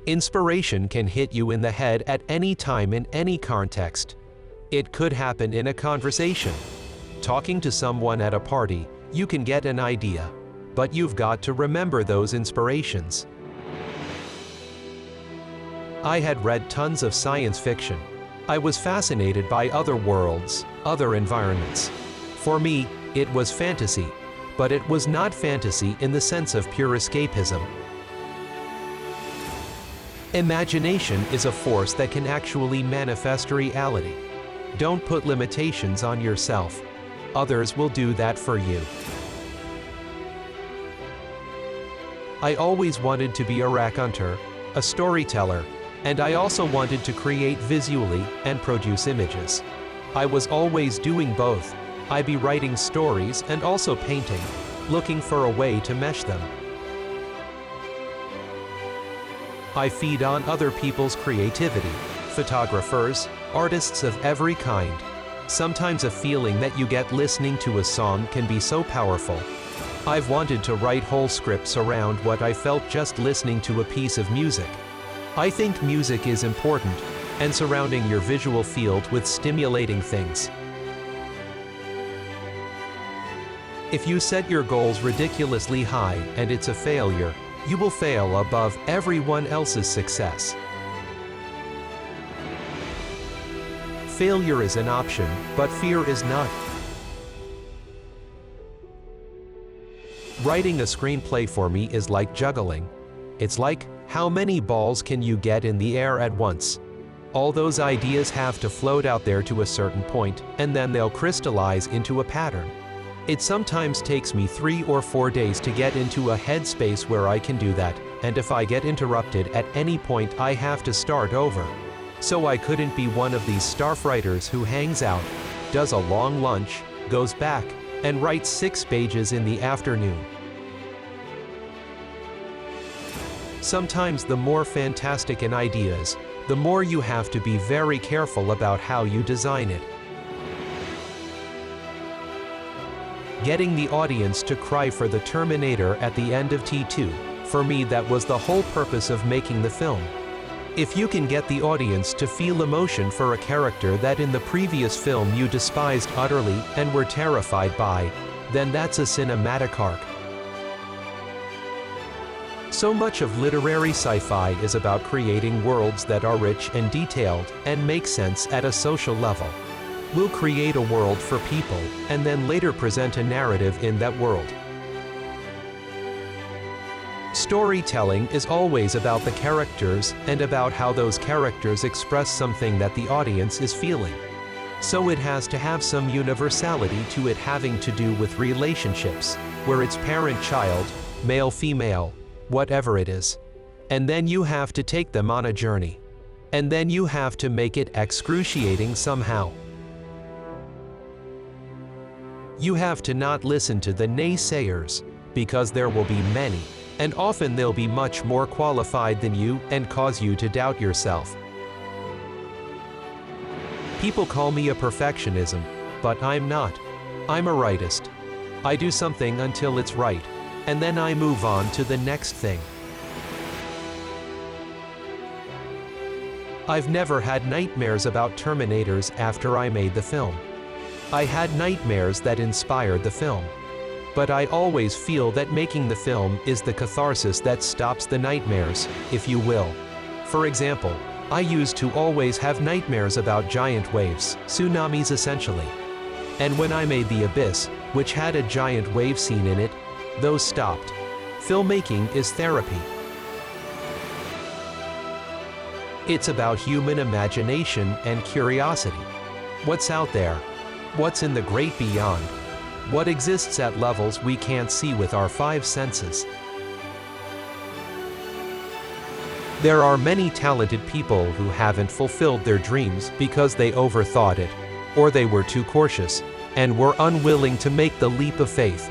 Inspiration can hit you in the head at any time in any context. It could happen in a conversation. Talking to someone at a party, you can get an idea, but you've got to remember those inspirations. I had read tons of science fiction. I was fascinated by other worlds, other environments. For me, it was fantasy, but it was not fantasy in the sense of pure escapism. Imagination is a force that can actually manifest reality. Don't put limitations on yourself. Others will do that for you. I always wanted to be a raconteur, a storyteller, and I also wanted to create visually and produce images. I was always doing both. I'd be writing stories and also painting, looking for a way to mesh them. I feed on other people's creativity, photographers, artists of every kind. Sometimes a feeling that you get listening to a song can be so powerful. I've wanted to write whole scripts around what I felt just listening to a piece of music. I think music is important, and surrounding your visual field with stimulating things. If you set your goals ridiculously high and it's a failure, you will fail above everyone else's success. Failure is an option, but fear is not. Writing a screenplay for me is like juggling. It's like, how many balls can you get in the air at once? All those ideas have to float out there to a certain point, and then they'll crystallize into a pattern. It sometimes takes me 3 or 4 days to get into a headspace where I can do that, and if I get interrupted at any point I have to start over. So I couldn't be one of these staff writers who hangs out, does a long lunch, goes back, and writes 6 pages in the afternoon. Sometimes the more fantastic an idea is, the more you have to be very careful about how you design it. Getting the audience to cry for the Terminator at the end of T2, for me that was the whole purpose of making the film. If you can get the audience to feel emotion for a character that in the previous film you despised utterly and were terrified by, then that's a cinematic arc. So much of literary sci-fi is about creating worlds that are rich and detailed and make sense at a social level. We'll create a world for people and then later present a narrative in that world. Storytelling is always about the characters and about how those characters express something that the audience is feeling. So it has to have some universality to it, having to do with relationships, where it's parent-child, male-female, whatever it is. And then you have to take them on a journey. And then you have to make it excruciating somehow. You have to not listen to the naysayers, because there will be many, and often they'll be much more qualified than you and cause you to doubt yourself. People call me a perfectionism, but I'm not. I'm a rightist. I do something until it's right, and then I move on to the next thing. I've never had nightmares about Terminators after I made the film. I had nightmares that inspired the film. But I always feel that making the film is the catharsis that stops the nightmares, if you will. For example, I used to always have nightmares about giant waves, tsunamis essentially. And when I made The Abyss, which had a giant wave scene in it, those stopped. Filmmaking is therapy. It's about human imagination and curiosity. What's out there? What's in the great beyond? What exists at levels we can't see with our 5 senses? There are many talented people who haven't fulfilled their dreams because they overthought it, or they were too cautious, and were unwilling to make the leap of faith.